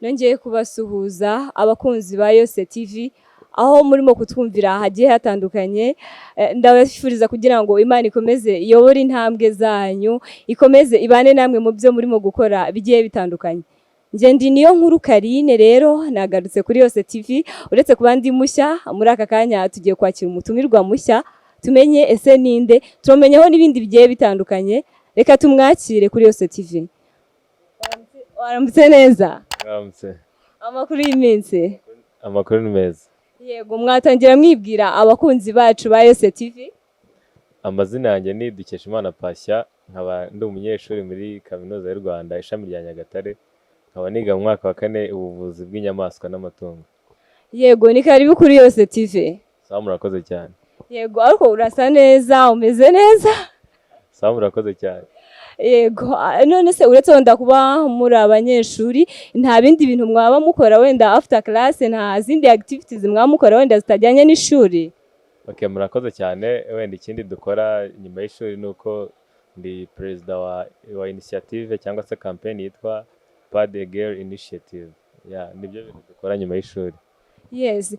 nongeye kubasuhuza abakunzi ba YOSE TV aho murimo kutwumvira hagiye hatandukanye. Ndabashifuriza kugira ngo Imana ikomeze iyobore intambwe zanyu, ikomeze ibane namwe mu byo murimo gukora bigiye bitandukanye. Nje ndi niyo nkuru Karine, rero nagarutse kuri YOSE TV. Uretse kuba ndi mushya muri aka kanya, tugiye kwakira umutumirwa mushya, tumenye ese ninde, tumenyeho n'ibindi bigiye bitandukanye. Reka tumwakire kuri YOSE TV. Uramutse neza? Uramutse. Amakuru y'iminsi? Amakuru ni meza. Yego, mwatangira mwibwira abakunzi bacu ba YOSE TV? Amazina yanjye ni Dukeshimana Pasha, nkaba ndi umunyeshuri muri Kaminuza y'u Rwanda ishami rya Nyagatare, nkaba niga mu mwaka wa 4 ubuvuzi bw'inyamaswa n'amatungo. Yego, ni karibu kuri YOSE TV. Sawa, murakoze cyane. Yego, ariko urasa neza, umeze neza? Sawa, murakoze cyane. Yego, none se uretse wenda kuba muri abanyeshuri, nta bindi bintu mwaba mukora wenda after class, nta zindi activities mwaba mukora wenda zitajyanye n'ishuri? Okay, murakoze cyane. Wenda ikindi dukora nyuma y'ishuri nuko ndi perezida wa initiative cyangwa se campaign yitwa Pad Girl Initiative. Nibyo bintu dukora nyuma y'ishuri. Yes.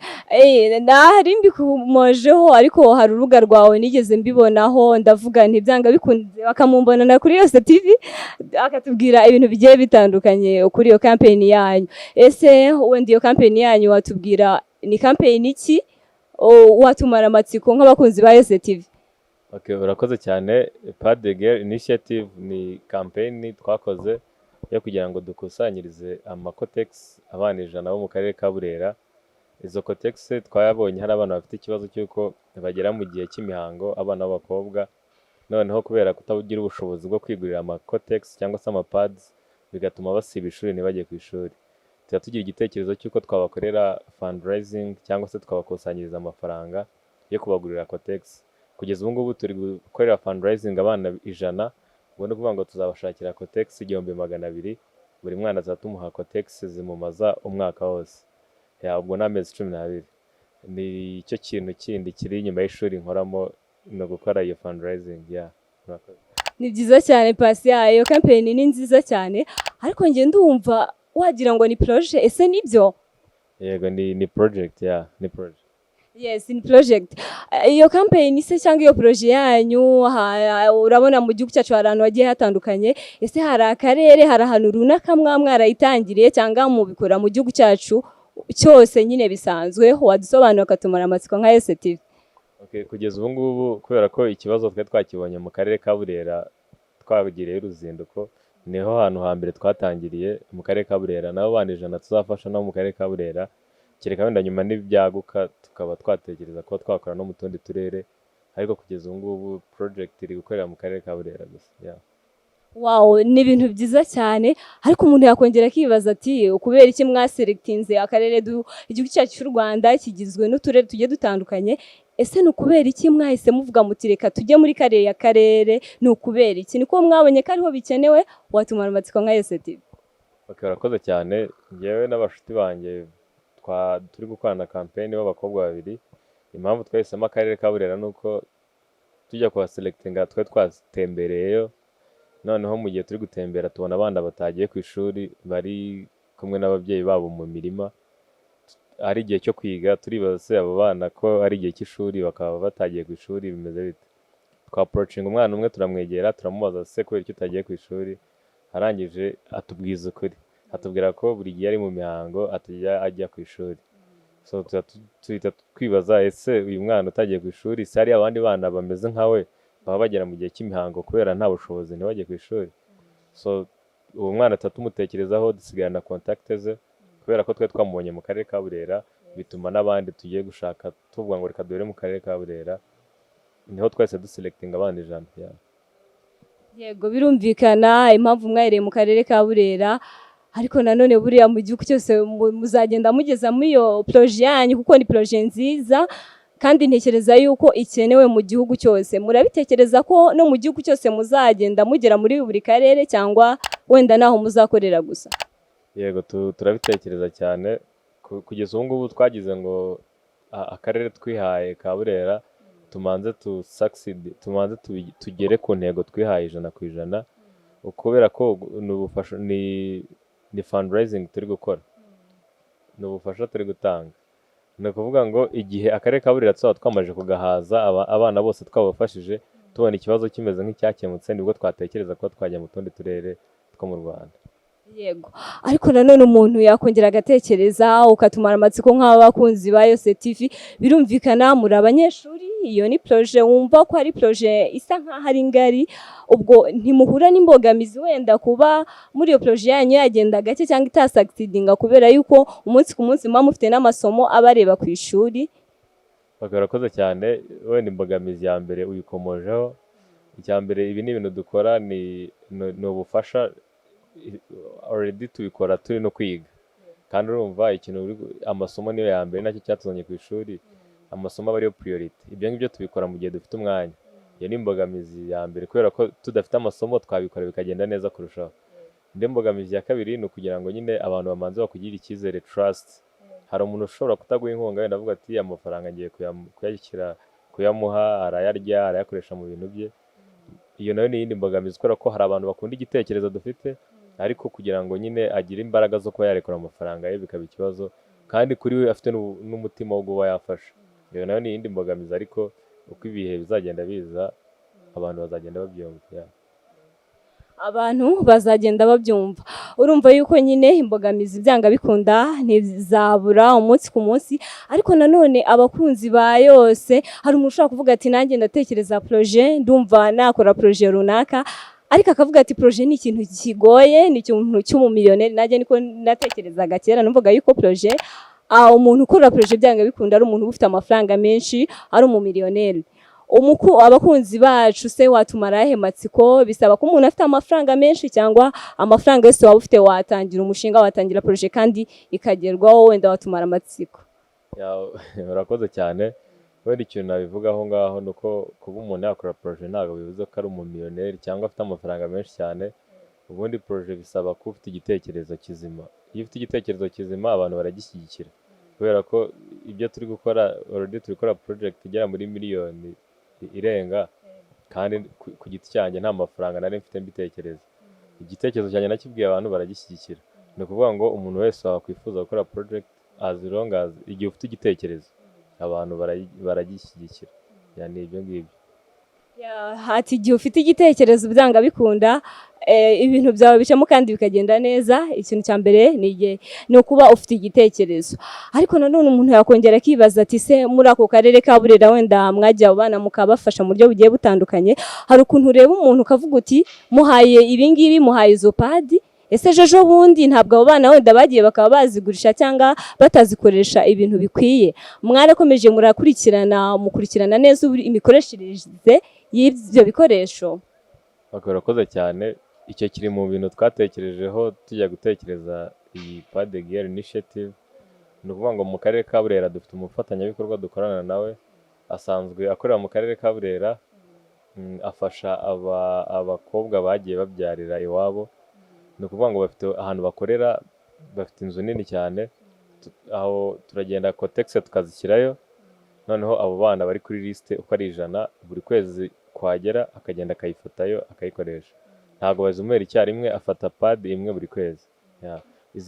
Nahari mbikumojeho, ariko hari urubuga rwawe nigeze mbibonaho, ndavuga nti byanga bikunze bakamumbona na kuri YOSE TV akatubwira ibintu bigiye bitandukanye kuri iyo campaign yanyu. Ese wenda iyo campaign yanyu watubwira ni campaign iki, watumara amatsiko nk'abakunzi ba YOSE TV? Okay, urakoze cyane. Pad Girl Initiative ni campaign twakoze yo kugira ngo dukusanyirize amakotex abana 100 bo mu karere ka Burera. Izo kotex twayabonye hari abana bafite ikibazo cy'uko bagera mu gihe cy'imihango, abana babakobwa, noneho kubera kutabugira ubushobozi bwo kwigurira amakotex cyangwa se amapads, bigatuma basiba ishuri ntibajye ku ishuri. Tugira igitekerezo cy'uko twabakorera fundraising cyangwa se twabakusanyiriza amafaranga yo kubagurira kotex. Kugeza ubu ngubu turi gukorera fundraising abana 100, ubwo ni ukuvuga ngo tuzabashakira kotex 200, buri mwana azatumuha kotex zimumaza umwaka wose. Ubwo n'amezi 12. Ni icyo kintu kindi kiri inyuma y'ishuri nkoramo, no gukora iyo fundraising. Ni byiza cyane Pasha, iyo campaign ni nziza cyane, ariko nge ndumva wagira ngo ni project. Ese nibyo? Yego, ni project. Ni project. Yes, in project. Iyo campaign se cyangwa iyo projet yanyu, urabona mu gihugu cyacu hari ahantu hagiye hatandukanye. Ese hari akarere, hari ahantu runaka mwarayitangiriye cyangwa mubikora mu gihugu cyacu cyose nyine bisanzwe? Wadusobanura ukatumara amatsiko nka YOSE TV. Okay, kugeza ubu ngubu kubera ko ikibazo twe twakibonye mu karere ka Burera, twabigiriye uruzinduko, niho hantu hambere twatangiriye mu karere ka Burera. Nabo bana 100 tuzafasha no mu karere ka Burera, kereka wenda nyuma n'ibyaguka tukaba twatekereza ko twakora no mu tundi turere, ariko kugeza ubu ngubu project iri gukorera mu karere ka Burera gusa. Wow, ni ibintu byiza cyane, ariko umuntu yakongera kibaza ati kubera iki mwaselectinze akarere igihugu cyacu cy'u Rwanda kigizwe n'uturere tugiye dutandukanye? Ese ni ukubera iki mwahise muvuga muti reka tujye muri kariya karere? Ni ukubera iki? Niko mwabonye ko ariho bikenewe? Watumara amatsiko nka YOSE TV. Okay, urakoze cyane. Ngewe n'abashuti banjye turi gukorana campaign b'abakobwa 2. Impamvu twahisemo akarere ka Burera nuko tujya kwa selectinga twe twatembereyeyo, noneho mu gihe turi gutembera tubona abana batagiye ku ishuri, bari kumwe n'ababyeyi babo mu mirima, ari igihe cyo kwiga. Turibaza se abo bana ko ari igihe cy'ishuri bakaba batagiye ku ishuri, bimeze bite? Approaching umwana umwe, turamwegera turamubaza se kubera icyo utagiye ku ishuri. Arangije atubwiza ukuri, atubwira ko buri gihe ari mu mihango atajya ajya ku ishuri. So tuhita twibaza, ese uyu mwana utagiye ku ishuri, se hari abandi bana bameze nkawe baba bagera mu gihe cy'imihango kubera nta bushobozi ntibajye ku ishuri? So uwo mwana tumutekerezaho, dusigarana contact ze, kubera ko twe twamubonye mu karere ka Burera, bituma n'abandi tugiye gushaka tuvuga ngo reka dore mu karere ka Burera, niho twese duselectinga abana 100. Yego, birumvikana impamvu mwahereye mu karere ka Burera, ariko nanone buriya mu gihugu cyose muzagenda mugeza muri iyo projet yanyu, kuko ni projet nziza kandi ntekereza yuko ikenewe mu gihugu cyose. Murabitekereza ko no mu gihugu cyose muzagenda mugera muri buri karere, cyangwa wenda naho muzakorera gusa? Yego, turabitekereza cyane. Kugeza ubu ngubu twagize ngo akarere twihaye ka Burera tumanze tugere ku ntego twihaye 100%, kubera ko ni fundraising turi gukora. ni ubufasha turi gutanga. Ni ukuvuga ngo igihe akarere ka Burera tuzaba twamaze kugahaza abana bose twabafashije, tubona ikibazo kimeze nk'icyakemutse, nibwo twatekereza ko twajya mu tundi turere two mu Rwanda. Yego, ariko nanone umuntu yakongera agatekereza ukatumara amatsiko nk'abakunzi ba YOSE TV. Birumvikana muri abanyeshuri, iyo ni projet wumva ko ari projet isa nk'aho ari ngari, ubwo ntimuhura n'imbogamizi wenda kuba muri iyo projet yanyu yagenda gake cyangwa itasakisidinga kubera yuko umunsi ku munsi muba mufite n'amasomo abareba ku ishuri? Barakoze cyane. Wenda imbogamizi ya mbere uyikomojeho. Icya mbere, ibi ni ibintu dukora ni ubufasha, already tubikora turi no kwiga, kandi urumva ikintu amasomo niyo ya mbere, nacyo cyatuzanye ku ishuri, amasomo aba ariyo priority. Ibyo ngibyo tubikora mu gihe dufite umwanya. Iyo ni imbogamizi ya mbere, kubera ko tudafite amasomo twabikora bikagenda neza kurushaho. Indi mbogamizi ya kabiri ni ukugira ngo nyine abantu bamanze bakugirire icyizere, trust. Hari umuntu ushobora kutaguha inkunga, wenda avuga ati amafaranga ngiye kuyamuha, arayarya, arayakoresha mu bintu bye. Iyo nayo ni iyindi mbogamizi, kubera ko hari abantu bakunda igitekerezo dufite, ariko kugira ngo nyine agire imbaraga zo kuba yarekura amafaranga ye bikaba ikibazo, kandi kuri we afite n'umutima wo kuba yafasha. Iyo nayo ni iyindi mbogamizi, ariko uko ibihe bizagenda biza abantu bazagenda babyumva. Abantu bazagenda babyumva. Urumva yuko nyine imbogamizi byanga bikunda ntizabura umunsi ku munsi, ariko nanone abakunzi ba YOSE, hari umuntu ushobora kuvuga ati nanjye ndatekereza projet, ndumva nakora projet runaka, ariko akavuga ati projet ni ikintu kigoye, ni ikintu cy'umumiliyoneri. Nanjye niko natekerezaga kera, numvaga yuko projet umuntu ukora projet byanga bikunda ari umuntu ufite amafaranga menshi, ari umumiliyoneri. Abakunzi bacu se watumara yahe matsiko? Bisaba ko umuntu afite amafaranga menshi, cyangwa amafaranga yose waba ufite watangira umushinga, watangira projet kandi ikagerwaho, wenda watumara amatsiko? Urakoze cyane. Wenda ikintu nabivuga aho ngaho ni uko kuba umuntu yakora projet ntabwo bivuze ko ari umumiliyoneri cyangwa afite amafaranga menshi cyane. Ubundi projet bisaba ko ufite igitekerezo kizima. Iyo ufite igitekerezo kizima abantu baragishyigikira, kubera ko ibyo turi gukora, already turi gukora project igera muri miliyoni irenga, kandi ku giti cyanjye nta mafaranga nari mfite mbitekereza. Igitekerezo cyanjye nakibwiye abantu baragishyigikira. Ni ukuvuga ngo umuntu wese wakwifuza gukora project, as long as igihe ufite igitekerezo abantu baragishyigikira. Yani ibyo ngibyo. Hati igihe ufite igitekerezo byanga bikunda, ibintu byawe bicamo kandi bikagenda neza. Ikintu cya mbere ni ukuba ufite igitekerezo. Ariko nanone umuntu yakongera akibaza ati se muri ako karere ka Burera wenda mwajya abana mukabafasha mu buryo bugiye butandukanye, hari ukuntu ureba umuntu ukavuga uti muhaye ibingibi, muhaye izo padi, ese ejo bundi ntabwo abo bana wenda bagiye bakaba bazigurisha cyangwa batazikoresha ibintu bikwiye? Mwarakomeje mukurikirana neza imikoreshereze y'ibyo bikoresho? Urakoze cyane. Icyo kiri mu bintu twatekerejeho tujya gutekereza iyi Pad Gear Initiative. Ni ukuvuga ngo mu karere ka Burera dufite umufatanyabikorwa dukorana nawe, asanzwe akorera mu karere ka Burera, afasha abakobwa bagiye babyarira iwabo. Ni ukuvuga ngo bafite ahantu bakorera, bafite inzu nini cyane, aho turagenda kotegisi tukazishyirayo, noneho abo bana bari kuri lisite uko ari 100 buri kwezi kwagera akagenda akayifatayo akayikoresha. Ntabwo bazumera icyarimwe, afata pad imwe buri kwezi.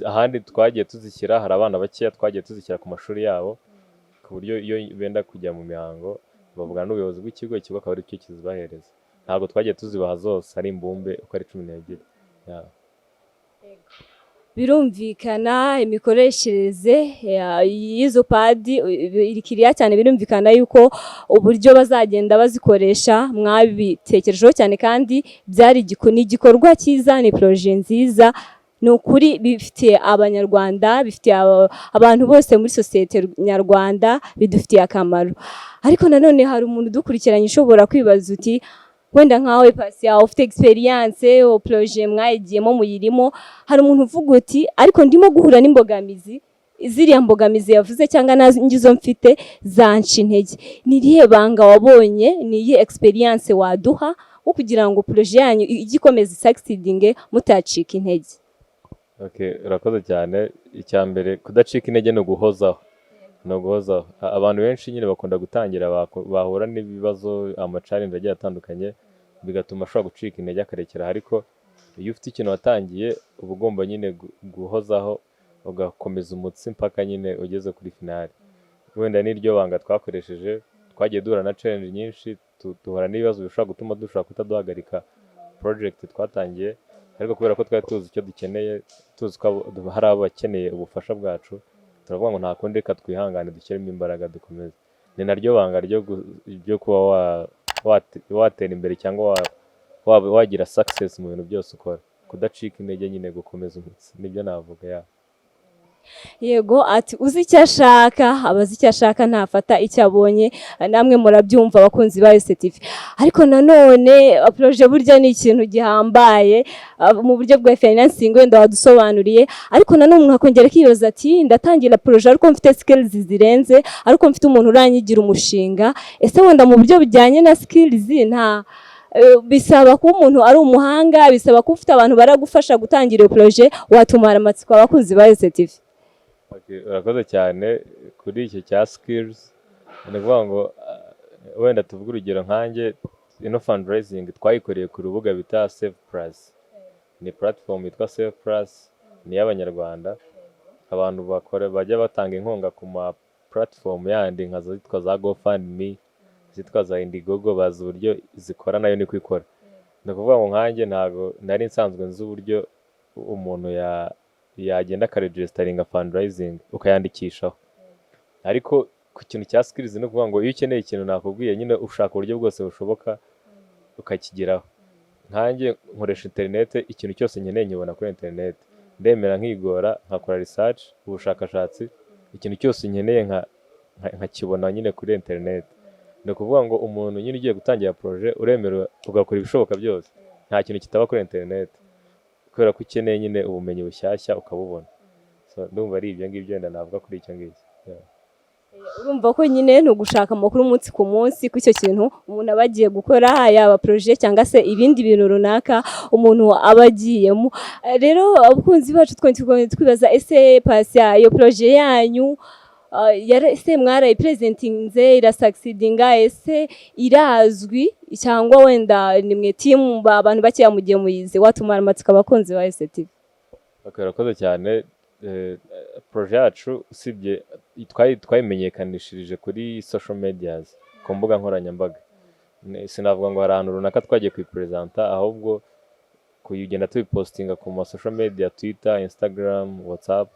Ahandi twagiye tuzishyira, hari abana bakeya twagiye tuzishyira ku mashuri yabo, ku buryo iyo benda kujya mu mihango bavugana n'ubuyobozi bw'ikigo, ikigo akaba ari cyo kizibahereza. Ntabwo twagiye tuzibaha zose ari imbumbe uko ari 12. Birumvikana imikoreshereze y'izo padi irikiriya cyane. Birumvikana yuko uburyo bazagenda bazikoresha mwabitekerejeho cyane, kandi byari igikorwa cyiza, ni projet nziza. Ni ukuri bifitiye abanyarwanda, bifitiye abantu bose muri sosiyete nyarwanda, bidufitiye akamaro. Ariko nanone hari umuntu udukurikiranye ushobora kwibaza uti wenda nkawe Pasiya ufite experience o projet mwayigiyemo muyirimo, hari umuntu uvuga uti ariko ndimo guhura n'imbogamizi, ziriya mbogamizi yavuze cyangwa ngizo mfite zanca intege. Ni rihe banga wabonye, ni iyihe experience waduha wo kugira ngo projet yanyu igikomeze succeeding mutacika intege? Urakoze cyane. Icya mbere kudacika intege no guhozaho. Abantu benshi nyine bakunda gutangira bahura n'ibibazo, amachallenge agiye atandukanye, bigatuma ashobora gucika intege akarekera. Ariko iyo ufite ikintu watangiye uba ugomba nyine guhozaho, ugakomeza umutsi mpaka nyine ugeze kuri finale. Wenda n'iryo banga twakoresheje, twagiye duhura na challenge nyinshi, duhura n'ibibazo bishobora gutuma dushobora kutaduhagarika project twatangiye, ariko kubera ko twari tuzi icyo dukeneye, tuzi ko hari abakeneye ubufasha bwacu, turavuga ngo nta kundi reka twihangane dushyiremo imbaraga dukomeze. Ni naryo banga ryo kuba watera imbere cyangwa wagira success mu bintu byose ukora, kudacika intege nyine, gukomeza umutsi, nibyo navuga ya. Yego, ati uzi icyo ashaka abazi icyo ashaka ntafata icyo abonye. Namwe murabyumva abakunzi ba YOSE TV. Ariko nanone projet burya ni ikintu gihambaye mu buryo bwa financing, wenda wadusobanuriye. Ariko nanone umuntu akongera kiyoza ati ndatangira projet ariko mfite skills zirenze, ariko mfite umuntu uranyigira umushinga. Ese wenda mu buryo bijyanye na skills nta bisaba ko umuntu ari umuhanga, bisaba ko ufite abantu baragufasha gutangira iyo projet? Watumara amatsiko abakunzi ba YOSE TV. Urakoze cyane kuri icyo cya skills. Ni ukuvuga ngo wenda tuvuge urugero nkanjye, ino fundraising twayikoreye ku rubuga bita Save Plus. Ni platform yitwa Save Plus, ni y'abanyarwanda. Abantu bajya batanga inkunga ku ma platform yandi nka zitwa za GoFundMe, zitwa za Indiegogo, bazi uburyo zikora nayo ni kwikora. Ni ukuvuga ngo nkanjye ntago nari nsanzwe nzi uburyo umuntu yagenda akaregistaringa fundraising ukayandikishaho. Ariko ku kintu cya skills ni ukuvuga ngo iyo ukeneye ikintu nakubwiye nyine ushaka uburyo bwose bushoboka ukakigeraho. Nkanjye nkoresha internet, ikintu cyose nkeneye nkibona kuri internet. Ndemera nkigora, nkakora research, ubushakashatsi, ikintu cyose nkeneye nkakibona nyine kuri internet. Ni ukuvuga ngo umuntu nyine ugiye gutangira projet uremera ugakora ibishoboka byose, nta kintu kitaba kuri internet, kubera ko ukeneye nyine ubumenyi bushyashya ukabubona. So ndumva ari ibyo ngibyo wenda navuga kuri icyo ngicyo. Urumva ko nyine ni ugushaka amakuru umunsi ku munsi ku icyo kintu umuntu aba agiye gukora, yaba projet cyangwa se ibindi bintu runaka umuntu aba agiyemo. Rero abakunzi bacu twibaza, ese Patient iyo projet yanyu ese mwarayipresentinze, irasucceedinga, ese irazwi cyangwa wenda ni mwe team abantu bakeya mugiye muyize? Watumara amatsiko abakunzi ba YOSE TV. Urakoze cyane. Projet yacu usibye twayimenyekanishirije kuri social medias, ku mbuga nkoranyambaga. Sinavuga ngo hari ahantu runaka twagiye kuyipresenta, ahubwo kuyigenda tubipostinga ku ma social media, Twitter, Instagram, WhatsApp.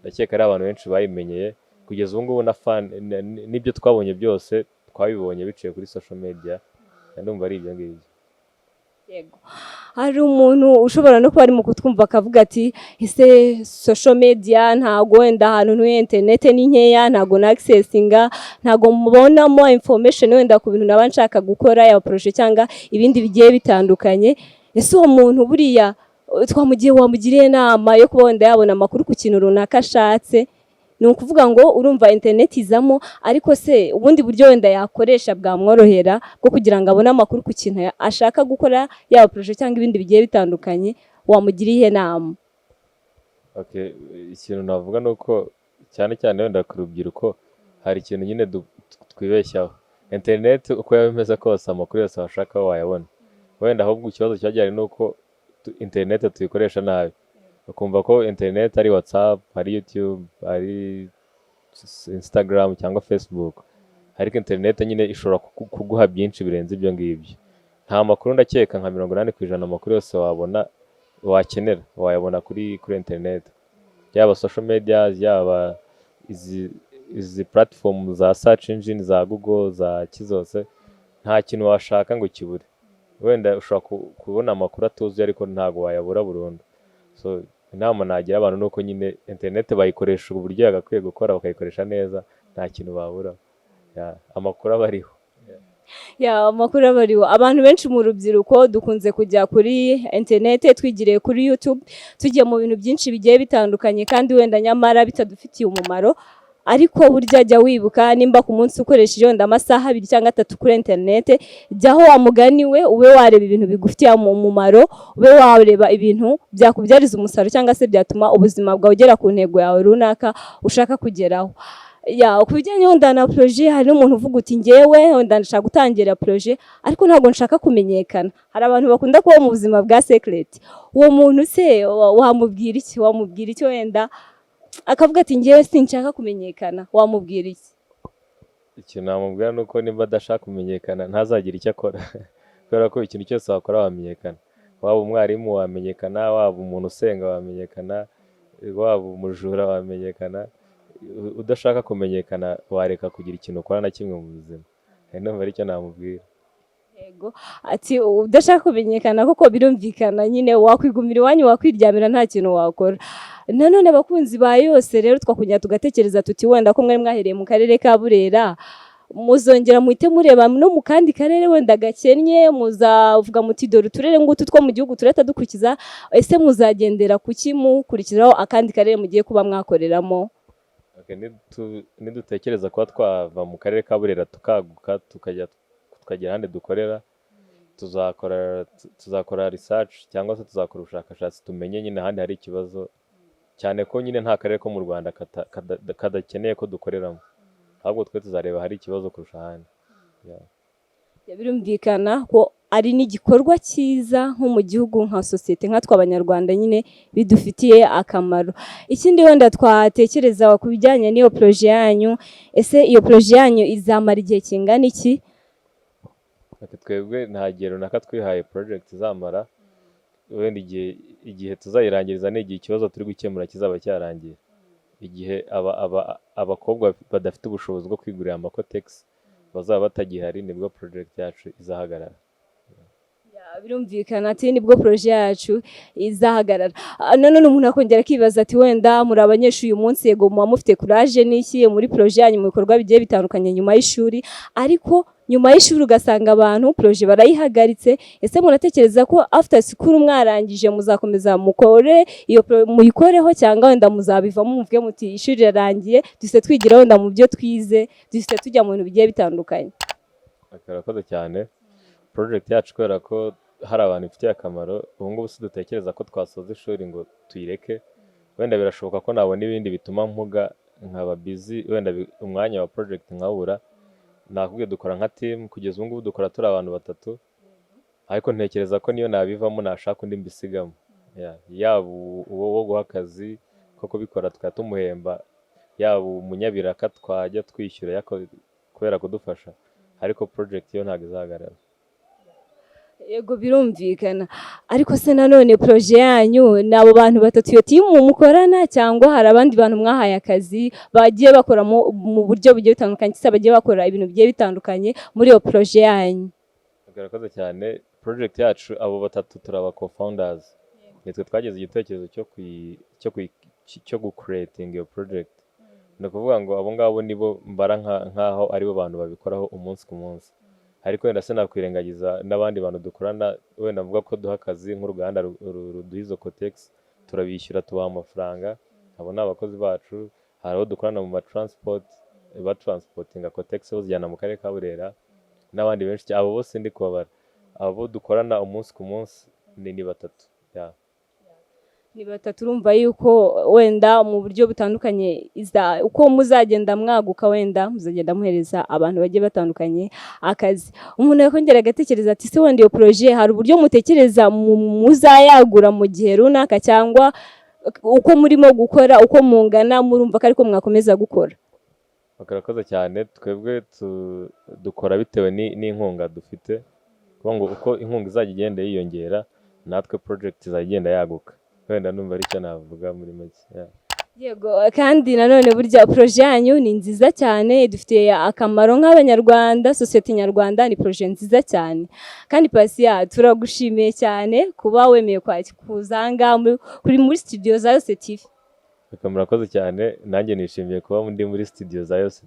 Ndakeka ari abantu benshi bayimenyeye. Kugeza ubu ngubu n'ibyo twabonye byose twabibonye biciye kuri social media. Ndumva ari ibyo ngibyo. Yego, hari umuntu ushobora no kuba arimo kutwumva akavuga ati ese social media ntago wenda ahantu ntuye internet ni nkeya, ntago na accessinga, ntago mubonamo information wenda ku bintu naba nshaka gukora ya projet cyangwa ibindi bigiye bitandukanye. Ese uwo muntu buriya wamugiriye inama yo kuba wenda yabona amakuru ku kintu runaka ashatse? Ni ukuvuga ngo urumva internet izamo, ariko se ubundi buryo wenda yakoresha bwamworohera bwo kugira ngo abone amakuru ku kintu ashaka gukora, yaba projet cyangwa ibindi bigiye bitandukanye, wamugiriye inama? Okay, ikintu navuga nuko cyane cyane wenda ku rubyiruko hari ikintu nyine twibeshyaho. Internet uko yabimeze kose amakuru yose washaka wayabona. Wenda ahubwo ikibazo cyajyanye nuko internet tuyikoresha nabi. Ukumva ko internet ari WhatsApp, ari YouTube, ari Instagram cyangwa Facebook. Ariko internet nyine ishobora kuguha byinshi birenze ibyo ngibyo. Nta makuru ndakeka nka 80% amakuru yose wakenera wayabona kuri internet. Yaba social media, yaba izi platform za search engine za Google, za kizose, nta kintu washaka ngo kibure. Wenda ushobora kubona amakuru atuzuye ariko ntago wayabura burundu. So inama nagira abantu nuko nyine internet bayikoresha uburyo yagakwiye gukora, bakayikoresha neza, nta kintu babura. Amakuru abariho. Amakuru abariho. Abantu benshi mu rubyiruko dukunze kujya kuri internet, twigiriye kuri YouTube, tugiye mu bintu byinshi bigiye bitandukanye kandi wenda nyamara bitadufitiye umumaro. Ariko burya jya wibuka nimba ku munsi ukoresheje wenda amasaha 2 cyangwa 3 kuri internet, jyaho wamuganiwe ube wareba ibintu bigufitiye umumaro, ube wareba ibintu byakubyariza umusaruro cyangwa se byatuma ubuzima bwawe ugera ku ntego yawe runaka ushaka kugeraho. Kubijyanye wenda na projet, hari umuntu uvuga uti ngewe wenda ndashaka gutangira projet ariko ntabwo nshaka kumenyekana. Hari abantu bakunda kuba mu buzima bwa secret. Uwo muntu se wamubwira iki? Wamubwira iki wenda akavuga ati ngewe sinshaka kumenyekana, wamubwira iki? ikintu namubwira ni uko nimba adashaka kumenyekana ntazagira icyo akora kubera ko ikintu cyose wakora wamenyekana, waba umwarimu wamenyekana, waba umuntu usenga wamenyekana, waba umujura wamenyekana. Udashaka kumenyekana wareka kugira ikintu ukora na kimwe mu buzima. Numva aricyo namubwira. Yego, ati udashaka kumenyekana koko birumvikana, nyine wakwigumira iwanyu wakwiryamira nta kintu wakora. Nanone abakunzi ba Yose rero twakunya tugatekereza tuti wenda ko mwari mwahereye mu karere ka Burera, muzongera muhite mureba no mu kandi karere wenda gakennye, muzavuga muti dore uturere ngutu two mu gihugu tureta dukurikiza, ese muzagendera kuki mukurikiraho akandi karere mugiye kuba mwakoreramo? Nidutekereza kuba twava mu karere ka Burera tukaguka tukagera ahandi dukorera, tuzakora research cyangwa se tuzakora ubushakashatsi tumenye nyine ahandi hari ikibazo, cyane ko nyine nta karere ko mu Rwanda kadakeneye ko dukoreramo, ahubwo twe tuzareba hari ikibazo kurusha ahandi. Birumvikana ko ari n'igikorwa cyiza nko mu gihugu nka sosiyete nkatwe abanyarwanda nyine bidufitiye akamaro. Ikindi wenda twatekereza ku bijyanye n'iyo projet yanyu, ese iyo projet yanyu izamara igihe kingana iki? Twebwe nta gihe runaka twihaye project izamara, wenda igihe tuzayirangiriza ni igihe ikibazo turi gukemura kizaba cyarangiye. Igihe abakobwa badafite ubushobozi bwo kwigurira amakotex bazaba batagihari nibwo project yacu izahagarara. Birumvikana ati nibwo projet yacu izahagarara. None umuntu akongera akibaza ati wenda muri abanyeshuri uyu munsi yego muba mufite courage n'iki muri projet yanyu mu bikorwa bigiye bitandukanye nyuma y'ishuri, ariko nyuma y'ishuri ugasanga abantu projet barayihagaritse. Ese muratekereza ko after school mwarangije muzakomeza mukore iyo muyikoreho cyangwa wenda muzabivamo muvuge muti ishuri rirarangiye duhise twigira wenda mu byo twize, duhise tujya mu bintu bigiye bitandukanye? Akarakoze cyane. Project yacu kubera ko hari abantu ifitiye akamaro, ubu ngubu si dutekereza ko twasoza ishuri ngo tuyireke. Wenda birashoboka ko nabona ibindi bituma mpuga nkaba busy, wenda umwanya wa project nkabura. Nakubwiye dukora nka team, kugeza ubu ngubu dukora turi abantu 3, ariko ntekereza ko niyo nabivamo nashaka undi mbisigamo. Yaba uwo wo guha akazi ko kubikora tukatumuhemba, yaba umunyabiraka twajya twishyura kubera kudufasha, ariko project yo ntabwo izahagarara. Yego birumvikana, ariko se nanone projet yanyu nabo bantu 3 iyo team mukorana cyangwa hari abandi bantu mwahaye akazi bagiye bakora mu buryo bugiye bitandukanye, cyangwa bagiye bakora ibintu bigiye bitandukanye muri iyo projet yanyu? Agaragaza cyane project yacu abo 3 turaba co-founders. Nitwe twageze igitekerezo cyo gucreating iyo project. No kuvuga ngo abo ngabo nibo mbara nkaho aribo bantu babikoraho umunsi ku munsi, ariko wenda se nakwirengagiza n'abandi bantu dukorana. Wenda mvuga ko duha akazi nk'uruganda ruduha izo cotex, turabishyura tubaha amafaranga, abo ni abakozi bacu. Hari abo dukorana mu matransport batransportinga cotex bazijyana mu karere ka Burera, n'abandi benshi. Abo bose ndi kubabara, abo dukorana umunsi ku munsi ni 3. Ni 3. Urumva yuko wenda mu buryo butandukanye uko muzagenda mwaguka wenda muzagenda muhereza abantu bagiye batandukanye akazi. Umuntu yakongera agatekereza ati se wenda iyo projet hari uburyo mutekereza muzayagura mu gihe runaka, cyangwa uko murimo gukora uko mungana murumva ko ariko mwakomeza gukora? Bakarakoze cyane. Twebwe dukora bitewe n'inkunga dufite, kuvuga ngo uko inkunga izajya igenda yiyongera natwe project izagenda yaguka. Wenda numva aricyo navuga muri make. Yego, kandi nanone burya projet yanyu ni nziza cyane, dufitiye akamaro nk'abanyarwanda, sosiyete nyarwanda. Ni projet nziza cyane, kandi Pasiya turagushimiye cyane kuba wemeye kuzanga muri studio za YOSE. Murakoze cyane, nanjye nishimiye kuba ndi muri studio za YOSE.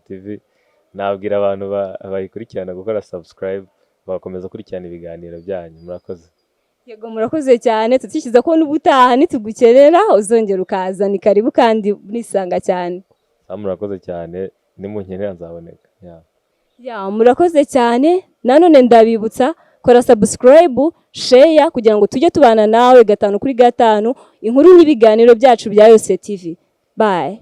Nabwira abantu bayikurikirana gukora subscribe, bagakomeza kurikirana ibiganiro byanyu. Murakoze. Yego, murakoze cyane. Tutishiza ko n'ubutaha nitugukerera uzongera ukaza. Ni karibu kandi nisanga cyane. Murakoze cyane, nimunkenera nzaboneka. Murakoze cyane. Nanone ndabibutsa kora subscribe, share kugira ngo tujye tubana nawe 5 kuri 5 inkuru n'ibiganiro byacu bya YOSE TV. Bye.